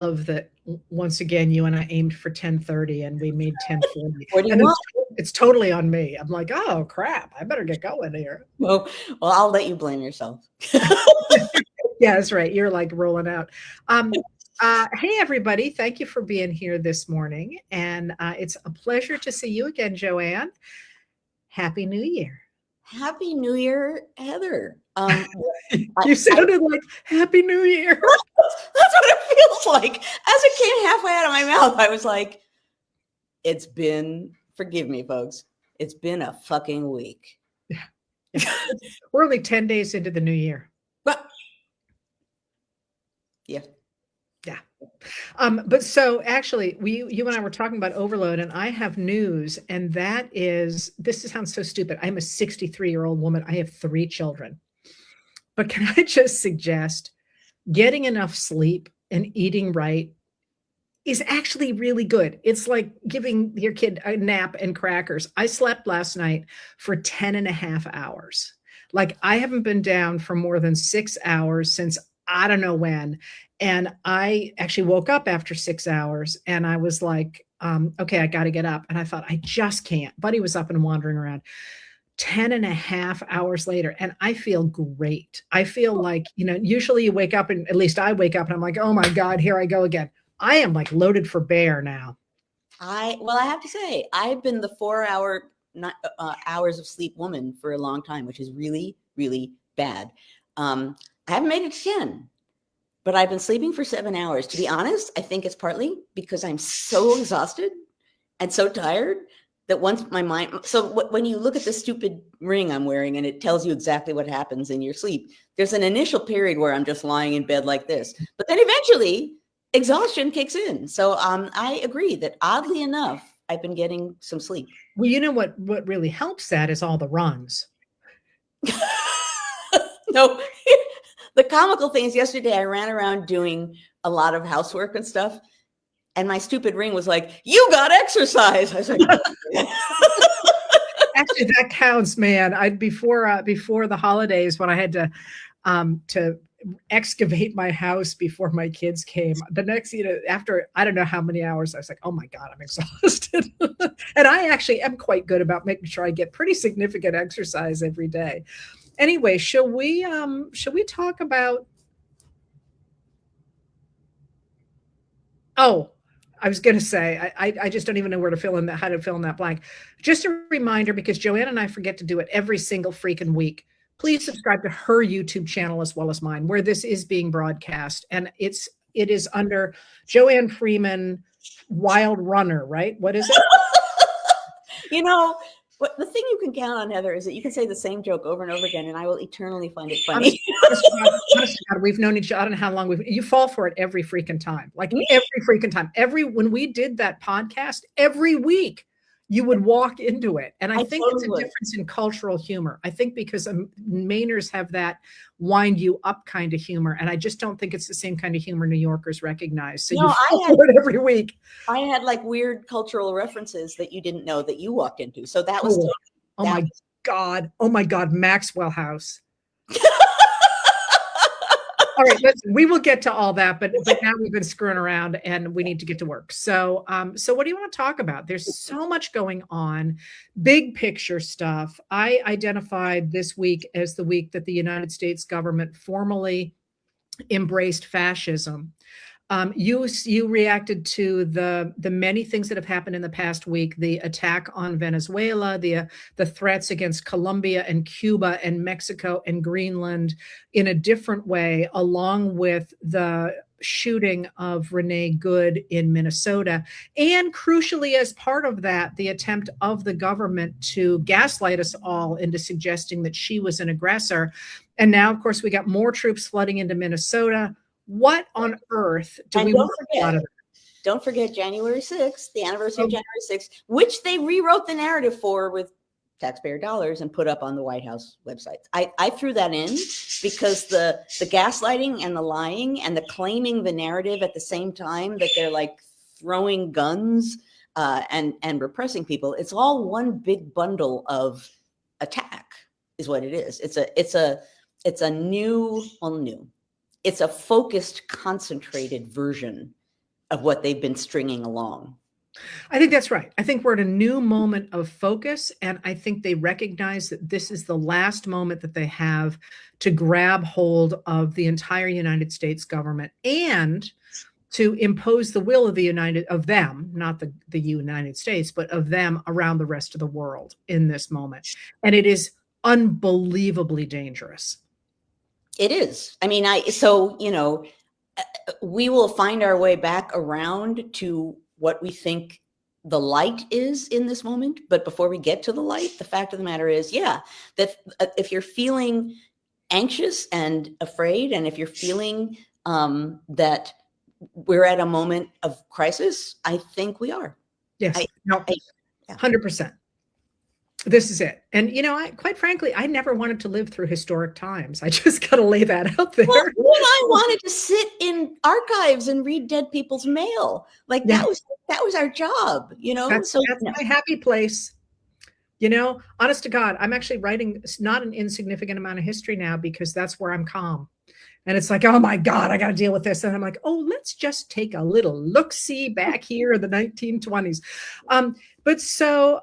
love that once again you and I aimed for 10:30 and we made 10:40. What do you And want? it's totally on me. I'm like, oh crap, I better get going here. Well, I'll let you blame yourself. Yeah, that's right. You're like rolling out. Hey everybody, thank you for being here this morning. And it's a pleasure to see you again, Joanne. Happy New Year. Happy New Year, Heather. You sounded like Happy New Year. That's what it feels like. As it came halfway out of my mouth, I was like, it's been, forgive me, folks, it's been a fucking week. Yeah. We're only 10 days into the new year. But yeah. Yeah. But so actually you and I were talking about overload, and I have news, and that is, this sounds so stupid. I'm a 63-year-old woman. I have 3 children. But can I just suggest getting enough sleep and eating right is actually really good. It's like giving your kid a nap and crackers. I slept last night for 10 and a half hours. Like I haven't been down for more than 6 hours since I don't know when. And I actually woke up after 6 hours and I was like, okay, I got to get up. And I thought, I just can't. Buddy was up and wandering around. 10 and a half hours later, and I feel great. I feel like, usually you wake up, and at least I wake up and I'm like, oh my God, here I go again. I am like loaded for bear now. I have to say, I've been the 4 hours of sleep woman for a long time, which is really, really bad. I haven't made it to 10, but I've been sleeping for 7 hours. To be honest, I think it's partly because I'm so exhausted and so tired that once my mind, so when you look at the stupid ring I'm wearing and it tells you exactly what happens in your sleep, there's an initial period where I'm just lying in bed like this, but then eventually exhaustion kicks in. So I agree that oddly enough, I've been getting some sleep. Well, you know what really helps that is all the runs. No, the comical thing is yesterday I ran around doing a lot of housework and stuff. And my stupid ring was like, you got exercise. I was like, actually, that counts, man. Before the holidays, when I had to excavate my house before my kids came, the next, after I don't know how many hours, I was like, oh my God, I'm exhausted. And I actually am quite good about making sure I get pretty significant exercise every day. Anyway, shall we talk about, I was going to say, I just don't even know how to fill in that blank. Just a reminder, because Joanne and I forget to do it every single freaking week. Please subscribe to her YouTube channel as well as mine, where this is being broadcast. And it is under Joanne Freeman, Wild Runner, right? What is it? What the thing you can count on, Heather, is that you can say the same joke over and over again, and I will eternally find it funny. Honest to God, we've known each other. I don't know how long you fall for it every freaking time. Like every freaking time. When we did that podcast, every week you would walk into it. And I think it's a difference in cultural humor. I think because Mainers have that wind you up kind of humor. And I just don't think it's the same kind of humor New Yorkers recognize. So you fall for it every week. I had like weird cultural references that you didn't know that you walked into. So that was my God. Oh my God. Maxwell House. All right, listen, we will get to all that, but now we've been screwing around and we need to get to work. So what do you want to talk about? There's so much going on, big picture stuff. I identified this week as the week that the United States government formally embraced fascism. You reacted to the many things that have happened in the past week, the attack on Venezuela, the threats against Colombia and Cuba and Mexico and Greenland in a different way, along with the shooting of Renee Good in Minnesota. And crucially, as part of that, the attempt of the government to gaslight us all into suggesting that she was an aggressor. And now, of course, we got more troops flooding into Minnesota. What on earth do we want out of it? Don't forget January 6th, the anniversary of January 6th, which they rewrote the narrative for with taxpayer dollars and put up on the White House website. I threw that in because the gaslighting and the lying and the claiming the narrative at the same time that they're like throwing guns and repressing people. It's all one big bundle of attack is what it is. It's a focused, concentrated version of what they've been stringing along. I think that's right. I think we're at a new moment of focus, and I think they recognize that this is the last moment that they have to grab hold of the entire United States government and to impose the will of them, not the United States, but of them around the rest of the world in this moment. And it is unbelievably dangerous. It is. I mean, we will find our way back around to what we think the light is in this moment. But before we get to the light, the fact of the matter is, that if you're feeling anxious and afraid, and if you're feeling that we're at a moment of crisis, I think we are. Yes. 100%. This is it. And, quite frankly, I never wanted to live through historic times. I just got to lay that out there. Well, I wanted to sit in archives and read dead people's mail. Like that was our job, That's my happy place. Honest to God, I'm actually writing not an insignificant amount of history now because that's where I'm calm. And it's like, oh my God, I got to deal with this. And I'm like, oh, let's just take a little look-see back here in the 1920s. But so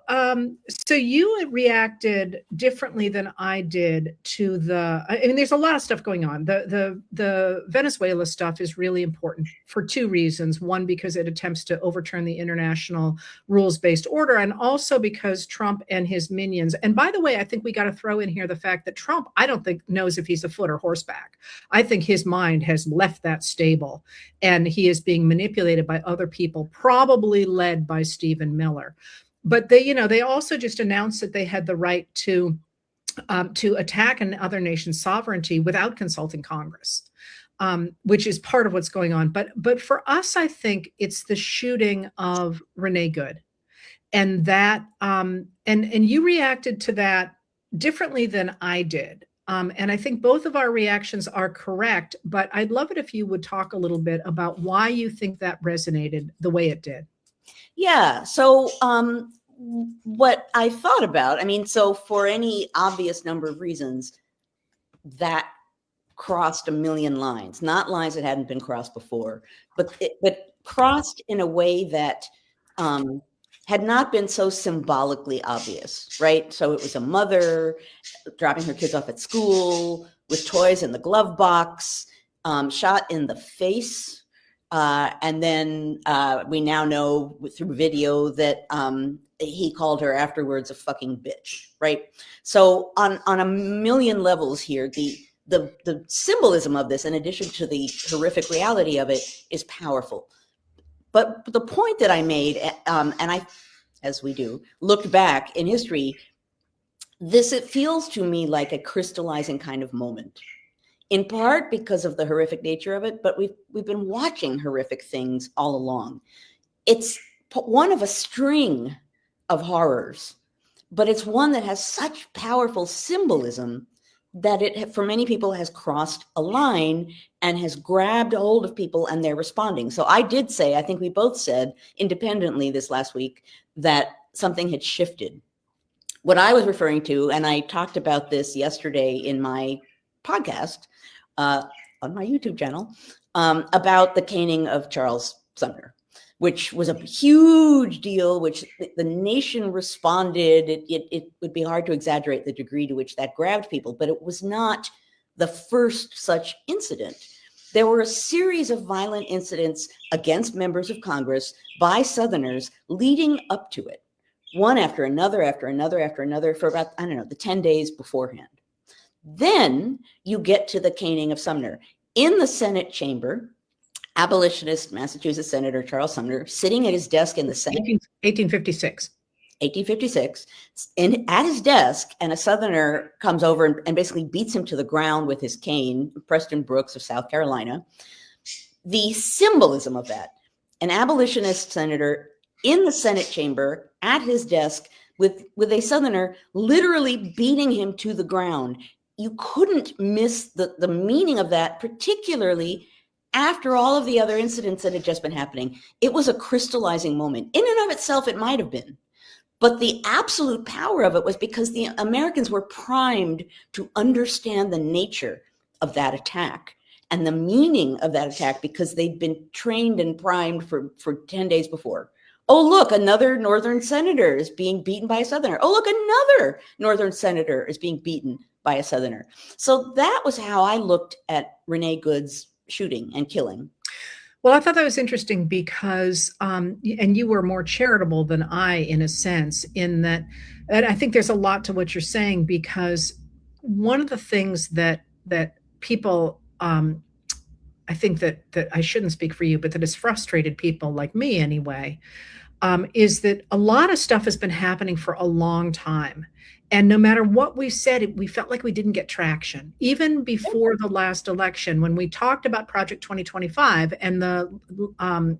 you reacted differently than I did to there's a lot of stuff going on. The Venezuela stuff is really important for two reasons. One, because it attempts to overturn the international rules-based order, and also because Trump and his minions, and by the way, I think we got to throw in here the fact that Trump, I don't think knows if he's afoot or horseback. I think his mind has left that stable and he is being manipulated by other people, probably led by Stephen Miller. But they also just announced that they had the right to attack another nation's sovereignty without consulting Congress, which is part of what's going on. But for us, I think it's the shooting of Renee Good, and that and you reacted to that differently than I did. And I think both of our reactions are correct, but I'd love it if you would talk a little bit about why you think that resonated the way it did. Yeah. So what I thought about, so for any obvious number of reasons, that crossed a million lines, not lines that hadn't been crossed before, but crossed in a way that had not been so symbolically obvious, right? So it was a mother dropping her kids off at school with toys in the glove box, shot in the face. And then we now know through video that he called her afterwards a fucking bitch, right? So on a million levels here, the symbolism of this, in addition to the horrific reality of it, is powerful. But the point that I made, and I, as we do, looked back in history, it feels to me like a crystallizing kind of moment. In part because of the horrific nature of it, but we've been watching horrific things all along. It's one of a string of horrors, but it's one that has such powerful symbolism that it, for many people, has crossed a line and has grabbed a hold of people, and they're responding. So I did say, I think we both said independently this last week, that something had shifted. What I was referring to, and I talked about this yesterday in my podcast on my YouTube channel, about the caning of Charles Sumner, which was a huge deal, which the nation responded. It would be hard to exaggerate the degree to which that grabbed people, but it was not the first such incident. There were a series of violent incidents against members of Congress by Southerners leading up to it, one after another, for about, the 10 days beforehand. Then you get to the caning of Sumner. In the Senate chamber, abolitionist Massachusetts Senator Charles Sumner, sitting at his desk in the Senate. 1856. 1856, at his desk, and a Southerner comes over and basically beats him to the ground with his cane, Preston Brooks of South Carolina. The symbolism of that, an abolitionist senator in the Senate chamber at his desk with a Southerner literally beating him to the ground. You couldn't miss the meaning of that, particularly after all of the other incidents that had just been happening. It was a crystallizing moment. In and of itself, it might have been. But the absolute power of it was because the Americans were primed to understand the nature of that attack and the meaning of that attack because they'd been trained and primed for 10 days before. Oh, look, another Northern senator is being beaten by a Southerner. Oh, look, another Northern senator is being beaten by a Southerner. So that was how I looked at Renee Good's shooting and killing. Well, I thought that was interesting because, and you were more charitable than I, in a sense, in that, and I think there's a lot to what you're saying, because one of the things that people, I think that I shouldn't speak for you, but that has frustrated people like me anyway, is that a lot of stuff has been happening for a long time. And no matter what we said, we felt like we didn't get traction. Even before the last election, when we talked about Project 2025 and the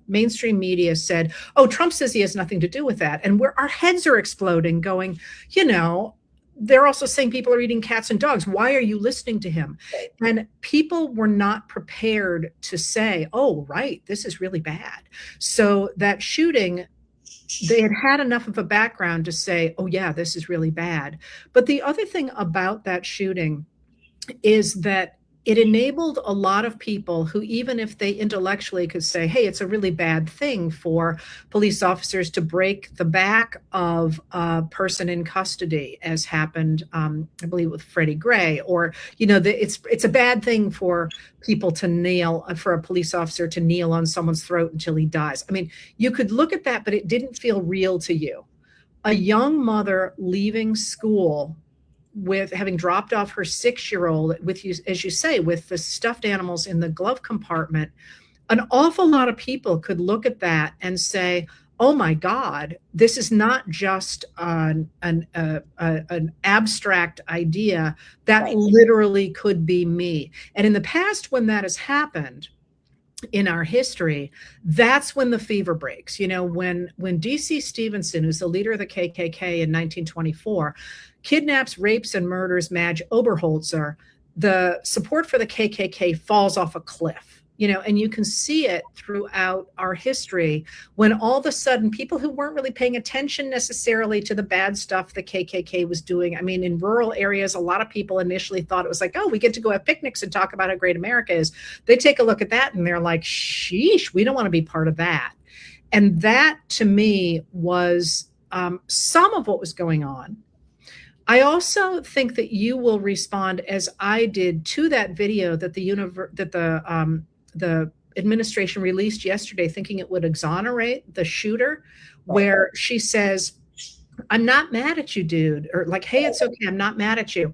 mainstream media said, oh, Trump says he has nothing to do with that. And our heads are exploding going, they're also saying people are eating cats and dogs. Why are you listening to him? And people were not prepared to say, oh, right, this is really bad. So that shooting, they had enough of a background to say, oh, yeah, this is really bad. But the other thing about that shooting is that it enabled a lot of people who, even if they intellectually could say, hey, it's a really bad thing for police officers to break the back of a person in custody, as happened, I believe, with Freddie Gray, or, it's a bad thing for people to kneel, for a police officer to kneel on someone's throat until he dies. I mean, you could look at that, but it didn't feel real to you. A young mother leaving school with having dropped off her 6-year-old with, you, as you say, with the stuffed animals in the glove compartment, an awful lot of people could look at that and say, oh my God, this is not just an abstract idea, that Right. literally could be me. And in the past, when that has happened in our history, that's when the fever breaks. When DC Stevenson, who's the leader of the KKK in 1924, kidnaps, rapes, and murders Madge Oberholzer, the support for the KKK falls off a cliff. And you can see it throughout our history when all of a sudden people who weren't really paying attention necessarily to the bad stuff the KKK was doing. I mean, in rural areas, a lot of people initially thought it was like, oh, we get to go have picnics and talk about how great America is. They take a look at that and they're like, sheesh, we don't want to be part of that. And that, to me, was some of what was going on. I also think that you will respond, as I did, to that video that the administration released yesterday, thinking it would exonerate the shooter, where she says, I'm not mad at you, dude, or like, hey, it's okay, I'm not mad at you.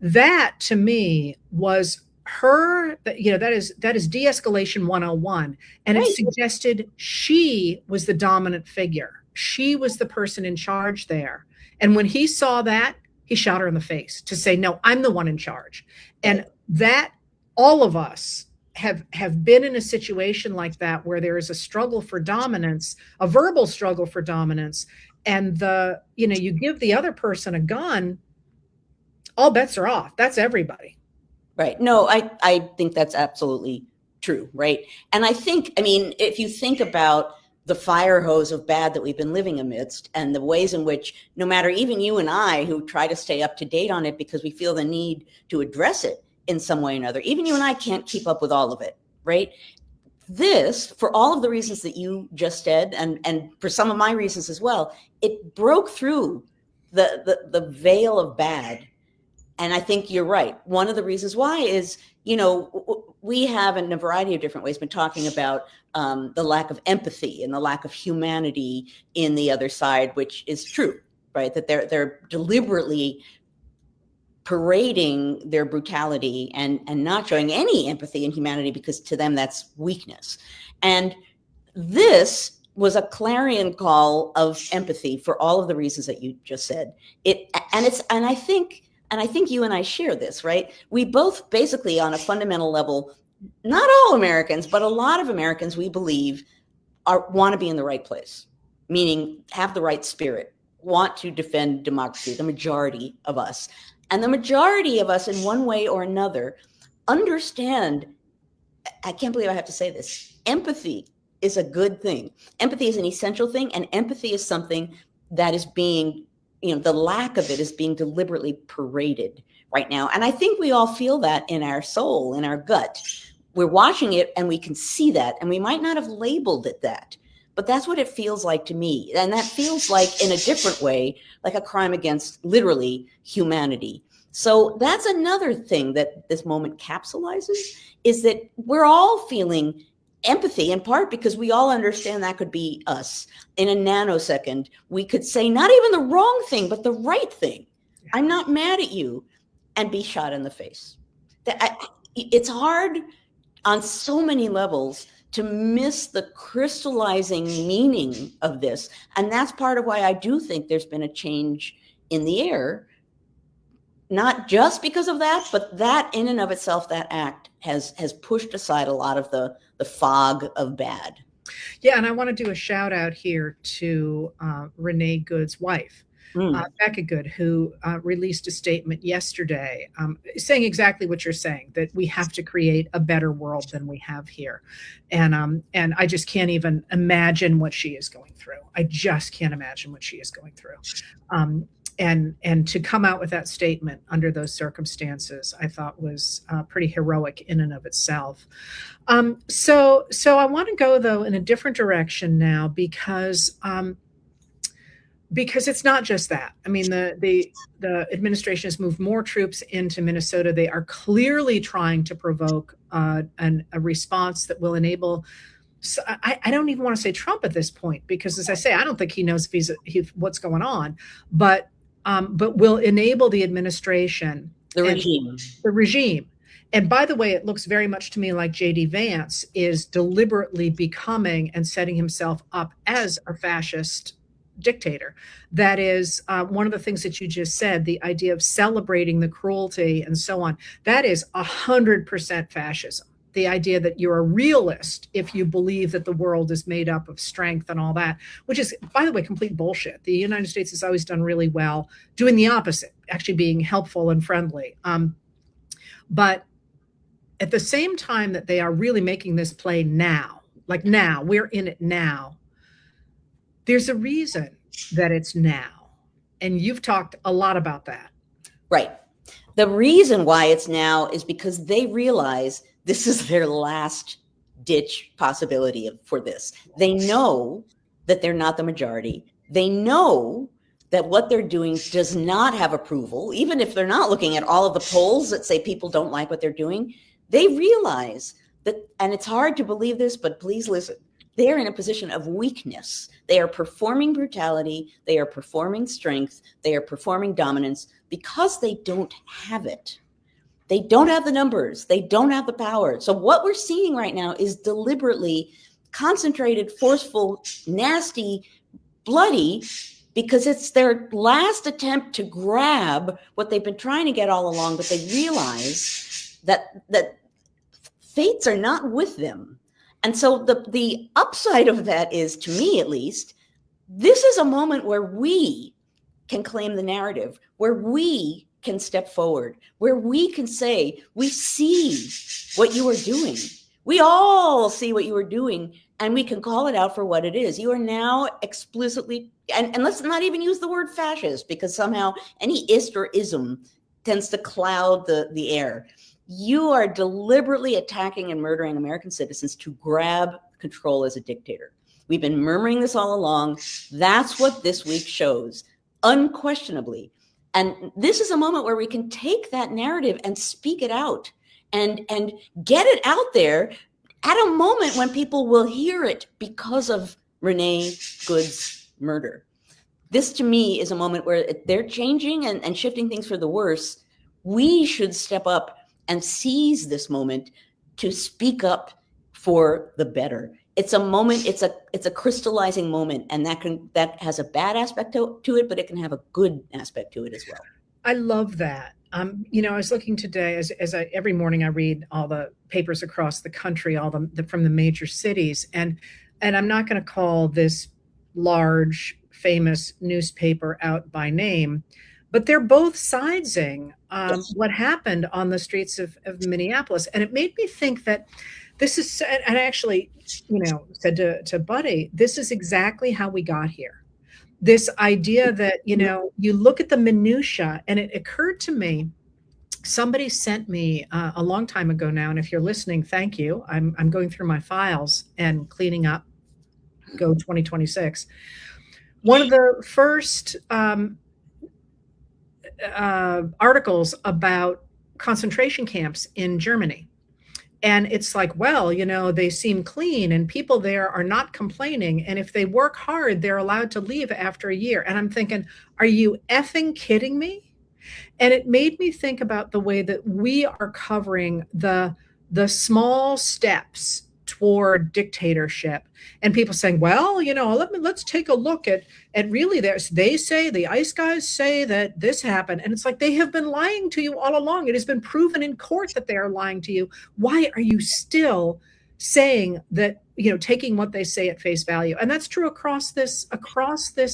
That, to me, was her, that is de-escalation 101. And it suggested she was the dominant figure. She was the person in charge there. And when he saw that, he shot her in the face to say, no, I'm the one in charge. And that, all of us have been in a situation like that, where there is a struggle for dominance, a verbal struggle for dominance. And you give the other person a gun, all bets are off. That's everybody. Right. No, I think that's absolutely true. Right. And if you think about the fire hose of bad that we've been living amidst, and the ways in which, no matter, even you and I, who try to stay up to date on it because we feel the need to address it in some way or another, even you and I can't keep up with all of it, right? This, for all of the reasons that you just said, and for some of my reasons as well, it broke through the veil of bad. And I think you're right. One of the reasons why is, we have, in a variety of different ways, been talking about the lack of empathy and the lack of humanity in the other side, which is true, right? That they're deliberately parading their brutality and not showing any empathy and humanity, because to them that's weakness. And this was a clarion call of empathy for all of the reasons that you just said. I think you and I share this, right? We both basically, on a fundamental level, not all Americans, but a lot of Americans, we believe, want to be in the right place, meaning have the right spirit, want to defend democracy, the majority of us. And the majority of us, in one way or another, understand, I can't believe I have to say this, empathy is a good thing. Empathy is an essential thing, and empathy is something that is being the lack of it is being deliberately paraded right now. And I think we all feel that in our soul, in our gut. We're watching it and we can see that, and we might not have labeled it that, but that's what it feels like to me. And that feels like, in a different way, like a crime against literally humanity. So that's another thing that this moment capsulizes, is that we're all feeling empathy, in part because we all understand that could be us. In a nanosecond, we could say not even the wrong thing, but the right thing. I'm not mad at you, and be shot in the face. It's hard on so many levels to miss the crystallizing meaning of this. And that's part of why I do think there's been a change in the air, not just because of that, but that in and of itself, that act has pushed aside a lot of the fog of bad. Yeah, and I want to do a shout out here to Renee Good's wife, Becca Good, who released a statement yesterday saying exactly what you're saying, that we have to create a better world than we have here. And I just can't even imagine what she is going through. I just can't imagine what she is going through. And to come out with that statement under those circumstances, I thought was pretty heroic in and of itself. So I want to go, though, in a different direction now, because it's not just that. I mean, the administration has moved more troops into Minnesota. They are clearly trying to provoke a response that will enable. So I don't even want to say Trump at this point, because, as I say, I don't think he knows if what's going on, but will enable the administration, the regime. And by the way, it looks very much to me like J.D. Vance is deliberately becoming and setting himself up as a fascist dictator. That is one of the things that you just said, the idea of celebrating the cruelty and so on. That is 100% fascism. The idea that you're a realist if you believe that the world is made up of strength and all that, which is, by the way, complete bullshit. The United States has always done really well doing the opposite, actually being helpful and friendly. But at the same time that they are really making this play now, like now, we're in it now, there's a reason that it's now. And you've talked a lot about that. Right. The reason why it's now is because they realize this is their last ditch possibility for this. They know that they're not the majority. They know that what they're doing does not have approval, even if they're not looking at all of the polls that say people don't like what they're doing. They realize that, and it's hard to believe this, but please listen, they're in a position of weakness. They are performing brutality. They are performing strength. They are performing dominance because they don't have it. They don't have the numbers. They don't have the power. So what we're seeing right now is deliberately concentrated, forceful, nasty, bloody, because it's their last attempt to grab what they've been trying to get all along, but they realize that fates are not with them. And so the upside of that is, to me at least, this is a moment where we can claim the narrative, where we can step forward, where we can say, we see what you are doing. We all see what you are doing, and we can call it out for what it is. You are now explicitly, and let's not even use the word fascist, because somehow any ist or ism tends to cloud the air. You are deliberately attacking and murdering American citizens to grab control as a dictator. We've been murmuring this all along. That's what this week shows, unquestionably. And this is a moment where we can take that narrative and speak it out and get it out there at a moment when people will hear it because of Renee Good's murder. This, to me, is a moment where they're changing and shifting things for the worse. We should step up and seize this moment to speak up for the better. It's a moment, it's a crystallizing moment, and that has a bad aspect to it, but it can have a good aspect to it as well. I love that. I was looking today, as I every morning I read all the papers across the country, all from the major cities, and I'm not going to call this large famous newspaper out by name, but they're both siding what happened on the streets of Minneapolis, and it made me think that this is, and I actually, said to Buddy, this is exactly how we got here. this idea that, you know, you look at the minutia, and it occurred to me, somebody sent me a long time ago now, and if you're listening, thank you. I'm going through my files and cleaning up. Go 2026. One of the first articles about concentration camps in Germany. And it's like, well, you know, they seem clean and people there are not complaining. And if they work hard, they're allowed to leave after a year. And I'm thinking, are you effing kidding me? And it made me think about the way that we are covering the small steps toward dictatorship, and people saying, well, you know, let's take a look at really they say, the ICE guys say that this happened, and it's like, they have been lying to you all along. It has been proven in court that they are lying to you. Why are you still saying that, you know, taking what they say at face value? And that's true across this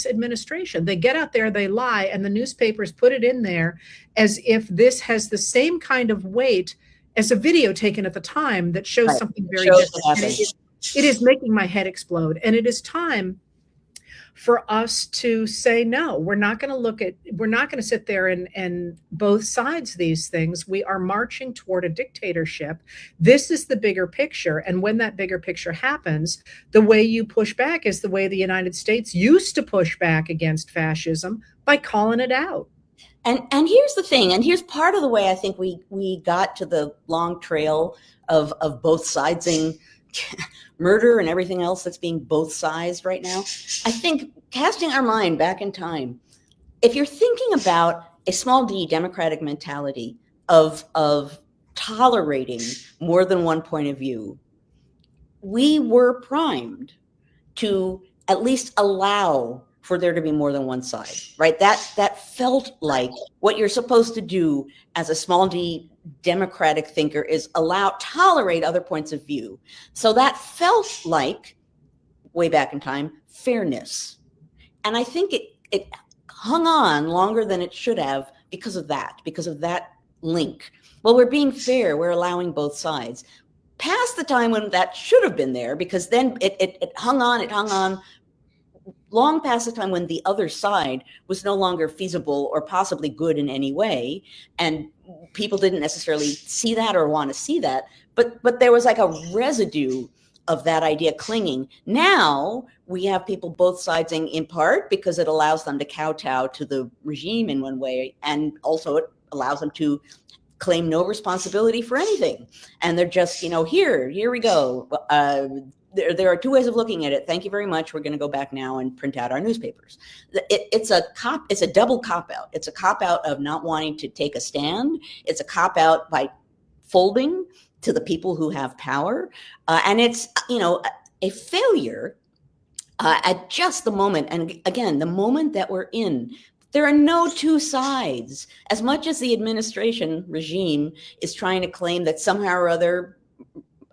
administration. They get out there, they lie, and the newspapers put it in there as if this has the same kind of weight as a video taken at the time that shows something very different. It is making my head explode. And it is time for us to say, no, we're not going to sit there and both sides these things. We are marching toward a dictatorship. This is the bigger picture. And when that bigger picture happens, the way you push back is the way the United States used to push back against fascism, by calling it out. And here's the thing, and here's part of the way I think we got to the long trail of both sidesing murder and everything else that's being both sides right now. I think casting our mind back in time, if you're thinking about a small d democratic mentality of tolerating more than one point of view, we were primed to at least allow for there to be more than one side, right? That felt like what you're supposed to do as a small d democratic thinker is tolerate other points of view. So that felt like, way back in time, fairness. And I think it hung on longer than it should have because of that link. Well, we're being fair, we're allowing both sides. Past the time when that should have been there, because then it hung on long past the time when the other side was no longer feasible or possibly good in any way, and people didn't necessarily see that or want to see that, but there was like a residue of that idea clinging. Now we have people both siding, in part because it allows them to kowtow to the regime in one way, and also it allows them to claim no responsibility for anything, and they're just, you know, here we go. There are two ways of looking at it. Thank you very much. We're going to go back now and print out our newspapers. It's a double cop-out. It's a cop-out of not wanting to take a stand. It's a cop-out by folding to the people who have power. And it's, you know, a failure at just the moment. And again, the moment that we're in, there are no two sides. As much as the administration regime is trying to claim that somehow or other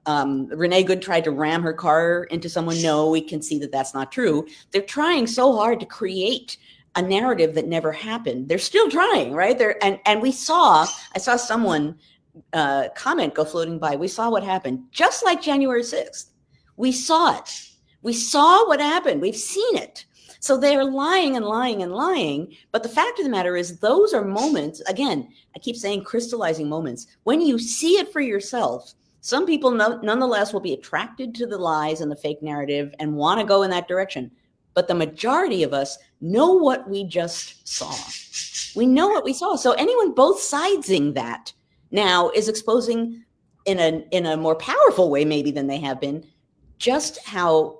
Renee Good tried to ram her car into someone. No, we can see that that's not true. They're trying so hard to create a narrative that never happened. They're still trying, right? And I saw someone comment go floating by. We saw what happened, just like January 6th. We saw it. We saw what happened. We've seen it. So they're lying and lying and lying. But the fact of the matter is, those are moments, again, I keep saying crystallizing moments. When you see it for yourself, some people nonetheless will be attracted to the lies and the fake narrative and want to go in that direction. But the majority of us know what we just saw. We know what we saw. So anyone both sidesing that now is exposing in a more powerful way maybe than they have been, just how,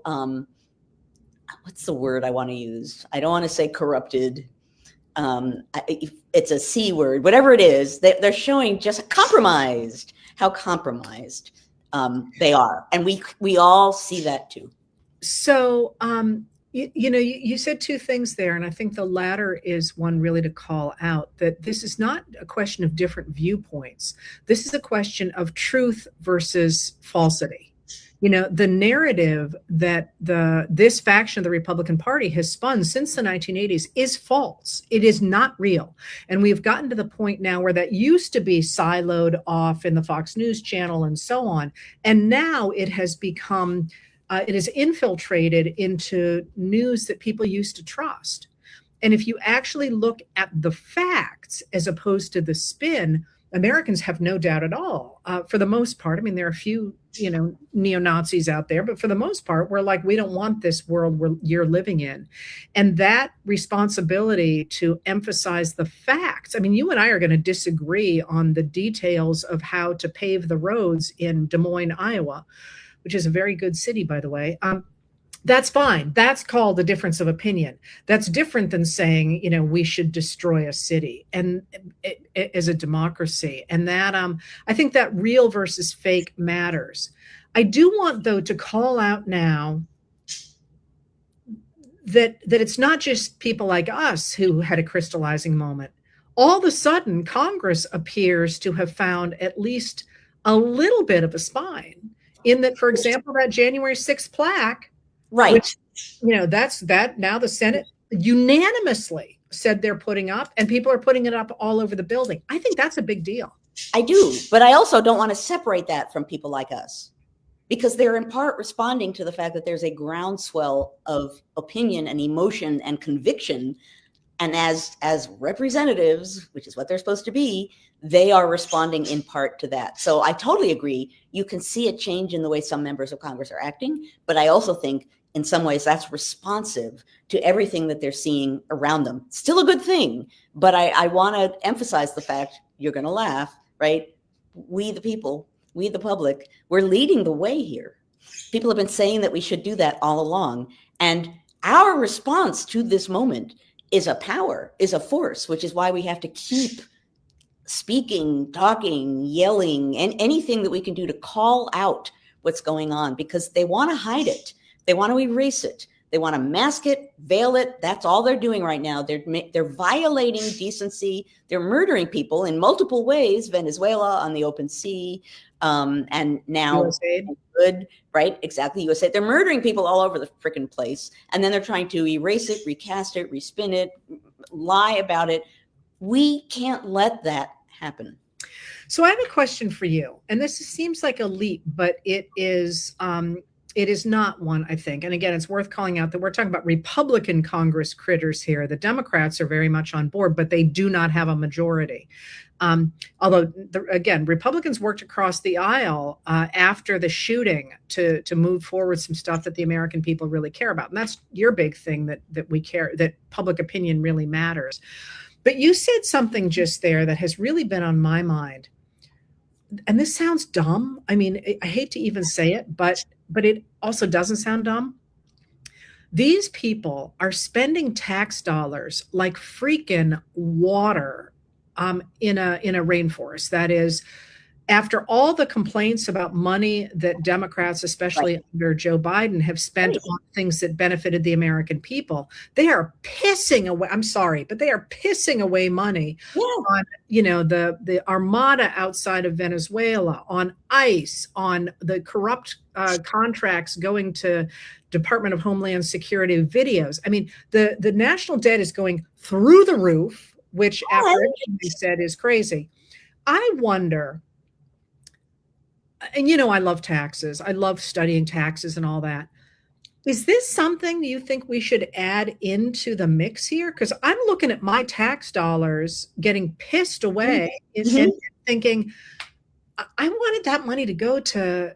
what's the word I want to use? I don't want to say corrupted. It's a C word, whatever it is. They're showing just compromised, how compromised they are. And we all see that too. So, you said two things there, and I think the latter is one really to call out, that this is not a question of different viewpoints. This is a question of truth versus falsity. You know, the narrative that this faction of the Republican Party has spun since the 1980s is false. It is not real. And we've gotten to the point now where that used to be siloed off in the Fox News channel and so on. And now it has become it is infiltrated into news that people used to trust. And if you actually look at the facts as opposed to the spin, Americans have no doubt at all. For the most part, I mean, there are a few, neo-Nazis out there, but for the most part, we're like, we don't want this world you're living in. And that responsibility to emphasize the facts. I mean, you and I are going to disagree on the details of how to pave the roads in Des Moines, Iowa, which is a very good city, by the way. That's fine. That's called a difference of opinion. That's different than saying, we should destroy a city and as a democracy. And that I think that real versus fake matters. I do want, though, to call out now that it's not just people like us who had a crystallizing moment. All of a sudden, Congress appears to have found at least a little bit of a spine in that, for example, that January 6th plaque. Right. Which, that's that now the Senate unanimously said they're putting up, and people are putting it up all over the building. I think that's a big deal. I do, but I also don't want to separate that from people like us, because they're in part responding to the fact that there's a groundswell of opinion and emotion and conviction. And as representatives, which is what they're supposed to be, they are responding in part to that. So I totally agree. You can see a change in the way some members of Congress are acting, but I also think in some ways that's responsive to everything that they're seeing around them. Still a good thing, but I want to emphasize the fact, you're going to laugh, right? We the people, we the public, we're leading the way here. People have been saying that we should do that all along. And our response to this moment is a power, is a force, which is why we have to keep speaking, talking, yelling, and anything that we can do to call out what's going on, because they want to hide it. They want to erase it. They want to mask it, veil it. That's all they're doing right now. They're violating decency. They're murdering people in multiple ways. Venezuela on the open sea, and now good, right? Exactly. USA. They're murdering people all over the freaking place, and then they're trying to erase it, recast it, respin it, lie about it. We can't let that happen. So I have a question for you, and this seems like a leap, but it is not one, I think. And again, it's worth calling out that we're talking about Republican Congress critters here. The Democrats are very much on board, but they do not have a majority. Although, again, Republicans worked across the aisle after the shooting to move forward some stuff that the American people really care about. And that's your big thing, that we care, that public opinion really matters. But you said something just there that has really been on my mind. And this sounds dumb. I mean, I hate to even say it, but it also doesn't sound dumb. These people are spending tax dollars like freaking water in a rainforest. That is, after all the complaints about money that Democrats, especially under Joe Biden, have spent on things that benefited the American people, they are pissing away. I'm sorry, but they are pissing away money on, the armada outside of Venezuela, on ICE, on the corrupt contracts going to Department of Homeland Security videos. I mean, the national debt is going through the roof, which after everything they said is crazy. I wonder, and I love taxes. I love studying taxes and all that. Is this something you think we should add into the mix here? Because I'm looking at my tax dollars getting pissed away and thinking, I wanted that money to go to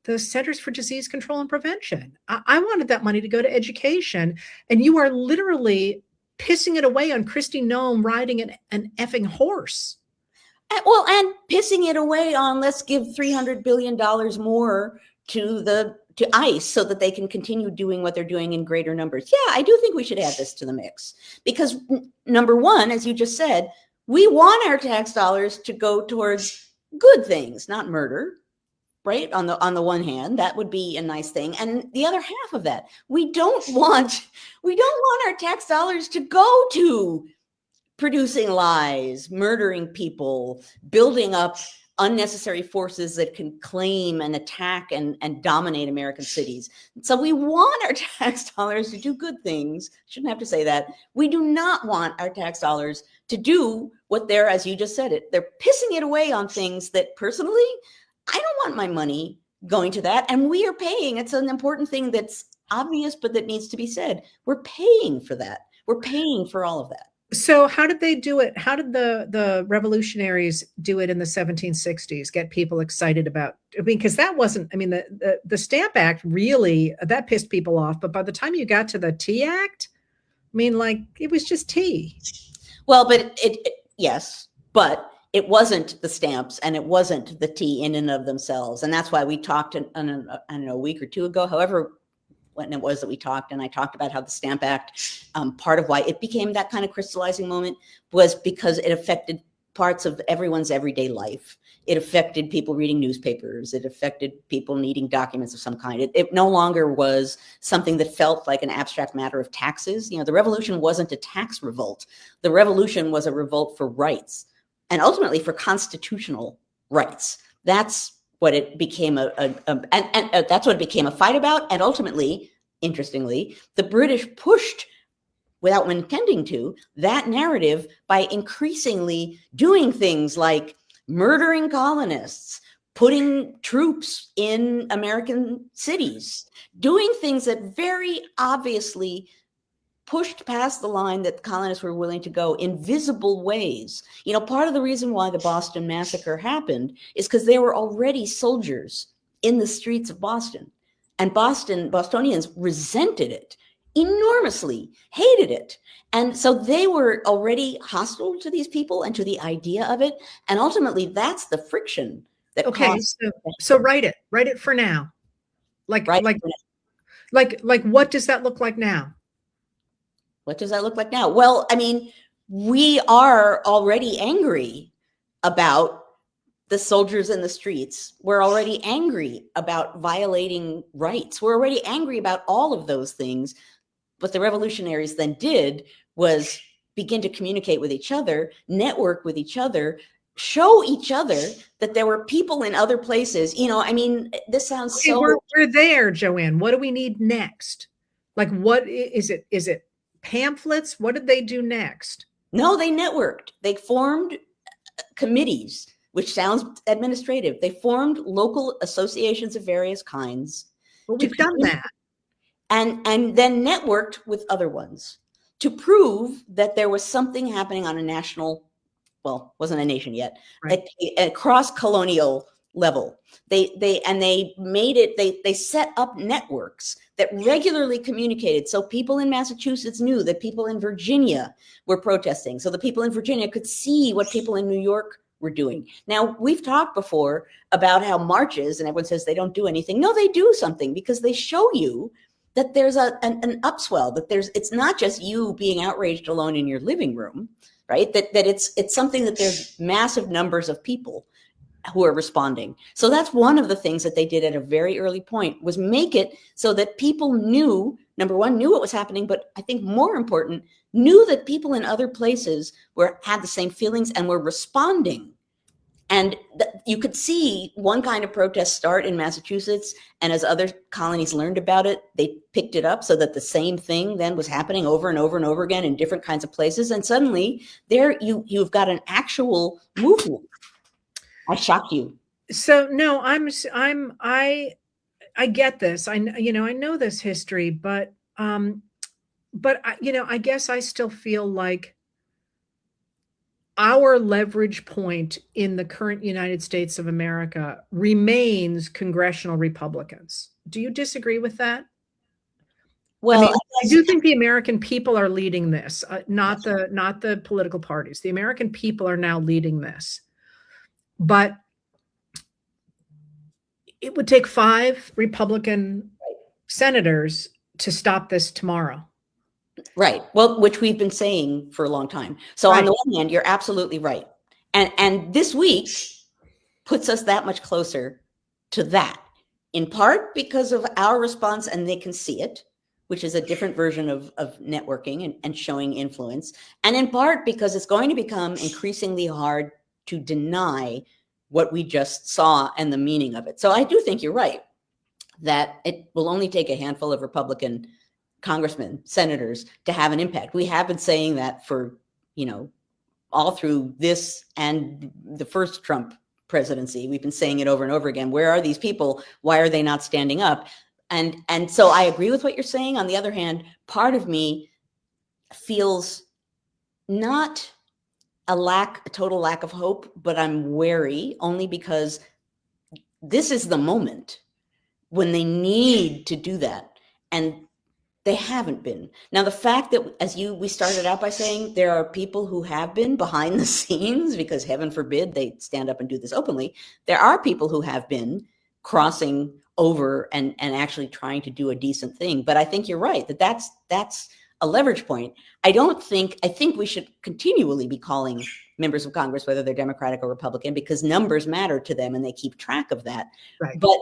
the Centers for Disease Control and Prevention. I wanted that money to go to education. And you are literally pissing it away on Kristi Noem riding an effing horse. Well, and pissing it away on, let's give $300 billion more to ICE so that they can continue doing what they're doing in greater numbers. Yeah, I do think we should add this to the mix, because number one, as you just said, we want our tax dollars to go towards good things, not murder, right? On the one hand, that would be a nice thing. And the other half of that, we don't want our tax dollars to go to producing lies, murdering people, building up unnecessary forces that can claim and attack and dominate American cities. So we want our tax dollars to do good things. Shouldn't have to say that. We do not want our tax dollars to do what they're, as you just said it, they're pissing it away on things that personally, I don't want my money going to that. And we are paying. It's an important thing that's obvious, but that needs to be said. We're paying for that. We're paying for all of that. So how did they do it? How did the revolutionaries do it in the 1760s? Get people excited about, I mean, because that wasn't, I mean, the Stamp Act really, that pissed people off. But by the time you got to the Tea Act, I mean, like, it was just tea. Well, but yes, but it wasn't the stamps and it wasn't the tea in and of themselves. And that's why we talked, I don't know, a week or two ago, however, when it was that we talked, and I talked about how the Stamp Act, part of why it became that kind of crystallizing moment was because it affected parts of everyone's everyday life. It affected people reading newspapers. It affected people needing documents of some kind. It no longer was something that felt like an abstract matter of taxes. You know, the revolution wasn't a tax revolt. The revolution was a revolt for rights and ultimately for constitutional rights. That's what it became that's what it became a fight about. And ultimately, interestingly, the British pushed, without intending to, that narrative by increasingly doing things like murdering colonists, putting troops in American cities, doing things that very obviously pushed past the line that the colonists were willing to go in visible ways. You know, part of the reason why the Boston Massacre happened is because there were already soldiers in the streets of Boston, and Bostonians resented it enormously, hated it. And so they were already hostile to these people and to the idea of it. And ultimately, that's the friction that caused. So write it for now. Like what does that look like now? What does that look like now? Well, I mean, we are already angry about the soldiers in the streets. We're already angry about violating rights. We're already angry about all of those things. What the revolutionaries then did was begin to communicate with each other, network with each other, show each other that there were people in other places. You know, I mean, this sounds so. We're there, Joanne. What do we need next? Like, what is it? Is it pamphlets? What did they do next? No, they networked. They formed committees, which sounds administrative. They formed local associations of various kinds. Well, we've done that. And then networked with other ones to prove that there was something happening on a national, well, wasn't a nation yet, right, a cross-colonial level. They made it, they set up networks that regularly communicated. So people in Massachusetts knew that people in Virginia were protesting. So the people in Virginia could see what people in New York were doing. Now, we've talked before about how marches, and everyone says they don't do anything. No, they do something, because they show you that there's an upswell, that it's not just you being outraged alone in your living room, right? That it's something that there's massive numbers of people who are responding. So that's one of the things that they did at a very early point, was make it so that people knew, number one, knew what was happening, but I think more important, knew that people in other places had the same feelings and were responding. And you could see one kind of protest start in Massachusetts, and as other colonies learned about it, they picked it up so that the same thing then was happening over and over and over again in different kinds of places. And suddenly there you've got an actual movement. I shocked you. So no, I get this. I know this history, but I guess I still feel like our leverage point in the current United States of America remains congressional Republicans. Do you disagree with that? Well, I mean, I do think the American people are leading this, not the political parties. The American people are now leading this. But it would take 5 Republican senators to stop this tomorrow. Right. Well, which we've been saying for a long time. So on the one hand, you're absolutely right. And this week puts us that much closer to that, in part because of our response, and they can see it, which is a different version of networking and showing influence. And in part because it's going to become increasingly hard to deny what we just saw and the meaning of it. So I do think you're right that it will only take a handful of Republican congressmen, senators to have an impact. We have been saying that for, all through this and the first Trump presidency. We've been saying it over and over again. Where are these people? Why are they not standing up? And so I agree with what you're saying. On the other hand, part of me feels not a total lack of hope, but I'm wary only because this is the moment when they need to do that. And they haven't been. Now, the fact that, we started out by saying there are people who have been behind the scenes, because heaven forbid they stand up and do this openly. There are people who have been crossing over and actually trying to do a decent thing. But I think you're right, that's a leverage point. I think we should continually be calling members of Congress, whether they're Democratic or Republican, because numbers matter to them and they keep track of that. Right. But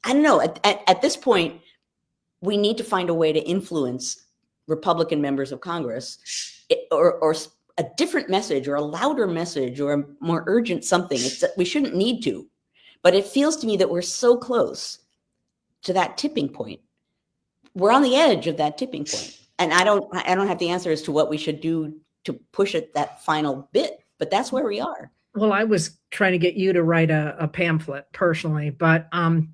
I don't know, at this point, we need to find a way to influence Republican members of Congress, or a different message, or a louder message, or a more urgent something. We shouldn't need to, but it feels to me that we're so close to that tipping point. We're on the edge of that tipping point. And I don't have the answer as to what we should do to push it that final bit, but that's where we are. Well, I was trying to get you to write a pamphlet personally, but I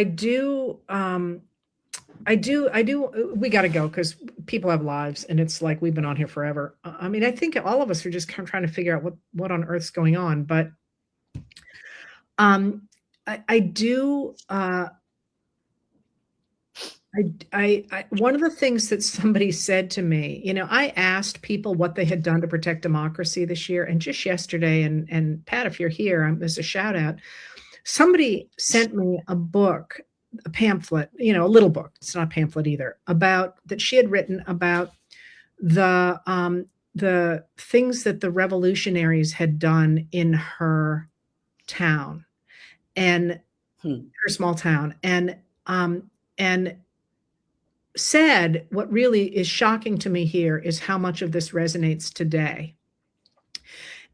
do, we got to go because people have lives and it's like we've been on here forever. I mean, I think all of us are just kind of trying to figure out what on earth's going on. But one of the things that somebody said to me, I asked people what they had done to protect democracy this year. And just yesterday, and Pat, if you're here, there's a shout out. Somebody sent me a book, a pamphlet, a little book. It's not a pamphlet either, that she had written about the things that the revolutionaries had done in her town and her small town, and said what really is shocking to me here is how much of this resonates today.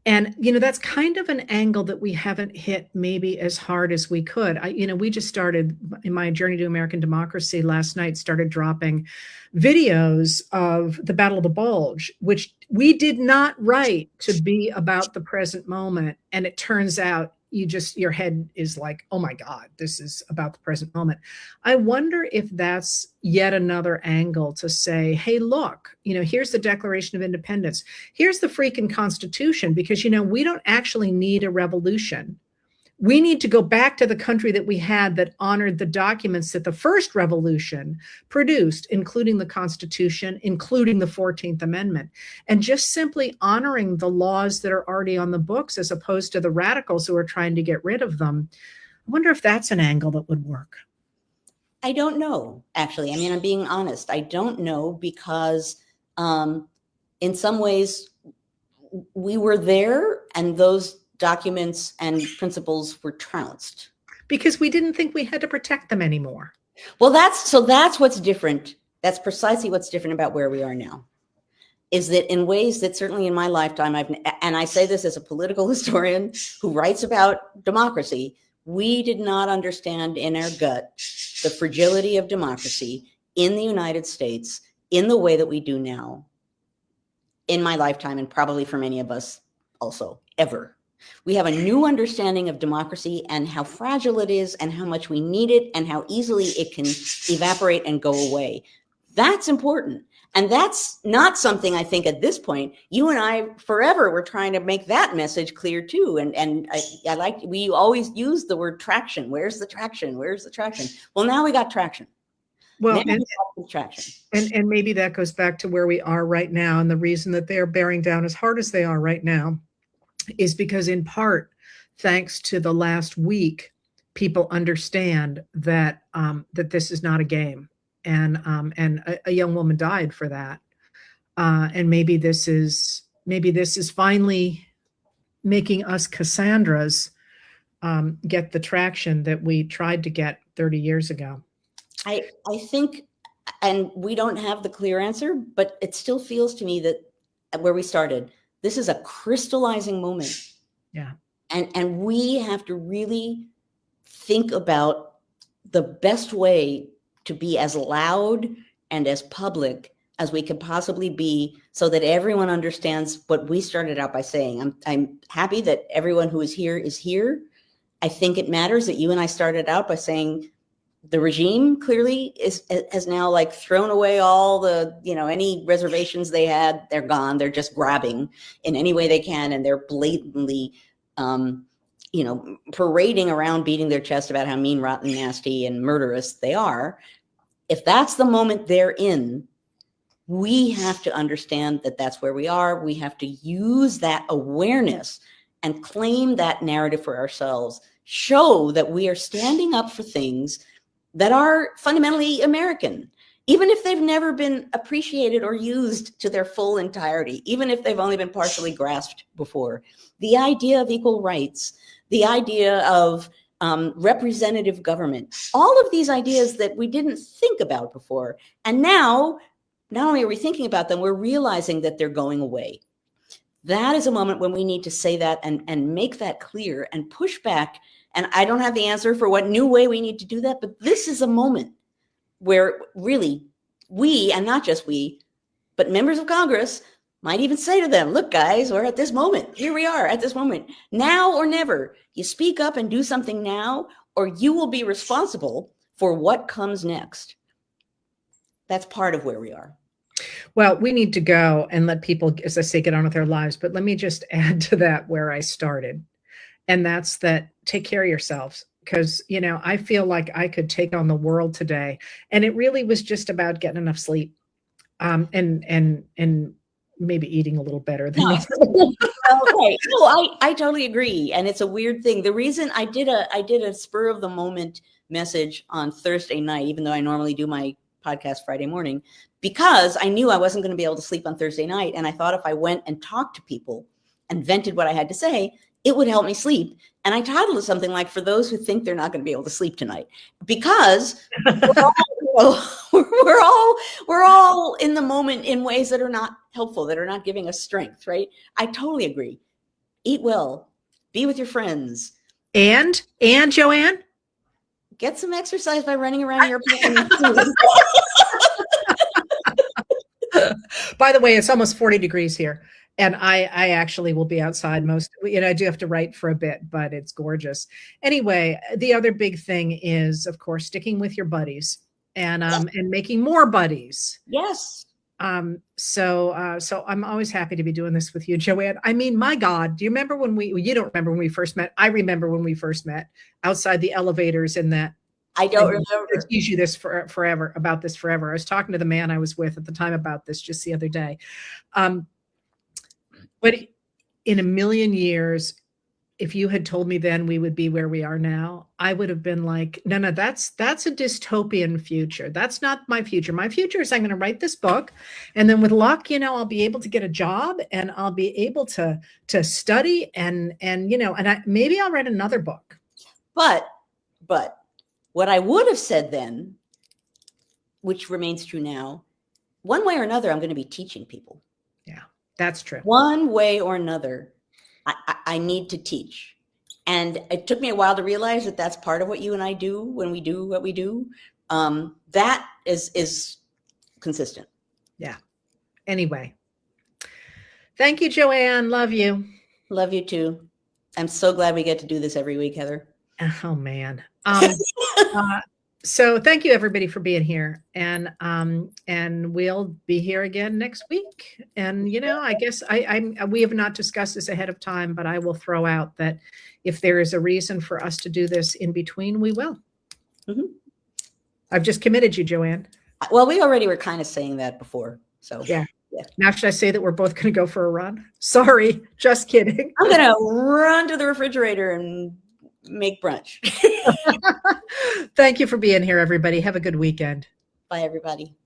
And, that's kind of an angle that we haven't hit maybe as hard as we could. We just started in my journey to American democracy last night, started dropping videos of the Battle of the Bulge, which we did not write to be about the present moment. And it turns out your head is like, oh my God, this is about the present moment. I wonder if that's yet another angle to say, hey, look, here's the Declaration of Independence. Here's the freaking Constitution, because, we don't actually need a revolution. We need to go back to the country that we had that honored the documents that the first revolution produced, including the Constitution, including the 14th Amendment, and just simply honoring the laws that are already on the books as opposed to the radicals who are trying to get rid of them. I wonder if that's an angle that would work. I don't know, actually. I mean, I'm being honest. I don't know because in some ways we were there and those documents and principles were trounced because we didn't think we had to protect them anymore. Well, that's what's different. That's precisely what's different about where we are now, is that in ways that certainly in my lifetime, and I say this as a political historian who writes about democracy, we did not understand in our gut the fragility of democracy in the United States in the way that we do now in my lifetime, and probably for many of us also, ever. We have a new understanding of democracy and how fragile it is and how much we need it and how easily it can evaporate and go away. That's important. And that's not something I think at this point, you and I forever were trying to make that message clear too. And we always use the word traction. Where's the traction? Where's the traction? Well, now we got traction. Well, and maybe that goes back to where we are right now. And the reason that they're bearing down as hard as they are right now is because, in part, thanks to the last week, people understand that that this is not a game, and a young woman died for that, and maybe this is finally making us Cassandras get the traction that we tried to get 30 years ago. I think, and we don't have the clear answer, but it still feels to me that where we started, this is a crystallizing moment. Yeah. And we have to really think about the best way to be as loud and as public as we can possibly be so that everyone understands what we started out by saying. I'm happy that everyone who is here. I think it matters that you and I started out by saying the regime clearly has now like thrown away all the, any reservations they had. They're gone. They're just grabbing in any way they can. And they're blatantly, parading around, beating their chest about how mean, rotten, nasty, and murderous they are. If that's the moment they're in, we have to understand that that's where we are. We have to use that awareness and claim that narrative for ourselves, show that we are standing up for things that are fundamentally American, even if they've never been appreciated or used to their full entirety, even if they've only been partially grasped before. The idea of equal rights, the idea of representative government, all of these ideas that we didn't think about before. And now, not only are we thinking about them, we're realizing that they're going away. That is a moment when we need to say that and make that clear and push back. And I don't have the answer for what new way we need to do that, but this is a moment where really we, and not just we, but members of Congress might even say to them, look, guys, we're at this moment. Here we are at this moment. Now or never. You speak up and do something now, or you will be responsible for what comes next. That's part of where we are. Well, we need to go and let people, as I say, get on with their lives. But let me just add to that where I started. And that's that take care of yourselves. Because, I feel like I could take on the world today. And it really was just about getting enough sleep and maybe eating a little better than Okay. No, I totally agree. And it's a weird thing. The reason I did a spur of the moment message on Thursday night, even though I normally do my podcast Friday morning, because I knew I wasn't going to be able to sleep on Thursday night. And I thought if I went and talked to people and vented what I had to say, it would help me sleep. And I titled it something like, for those who think they're not going to be able to sleep tonight, because we're all in the moment in ways that are not helpful, that are not giving us strength, right? I totally agree. Eat well, be with your friends. And Joanne? Get some exercise by running around your apartment. By the way, it's almost 40 degrees here. And I actually will be outside most, I do have to write for a bit, but it's gorgeous. Anyway, the other big thing is, of course, sticking with your buddies and making more buddies. Yes. So I'm always happy to be doing this with you, Joanne. I mean, my God, do you remember you don't remember when we first met? I remember when we first met outside the elevators in that. I don't remember. I tease you this forever about this forever. I was talking to the man I was with at the time about this just the other day. But in a million years, if you had told me then we would be where we are now, I would have been like, no, that's a dystopian future. That's not my future. My future is I'm going to write this book. And then with luck, I'll be able to get a job and I'll be able to study and maybe I'll write another book. But what I would have said then, which remains true now, one way or another, I'm going to be teaching people. Yeah, that's true. One way or another, I need to teach. And it took me a while to realize that that's part of what you and I do when we do what we do. That is consistent. Yeah. Anyway. Thank you, Joanne. Love you. Love you too. I'm so glad we get to do this every week, Heather. Oh, man. So thank you everybody for being here, and we'll be here again next week. And I guess we have not discussed this ahead of time, but I will throw out that if there is a reason for us to do this in between, we will. Mm-hmm. I've just committed you, Joanne. Well, we already were kind of saying that before, so yeah. Now should I say that we're both going to go for a run? Sorry, just kidding. I'm going to run to the refrigerator and make brunch. Thank you for being here, everybody. Have a good weekend. Bye, everybody.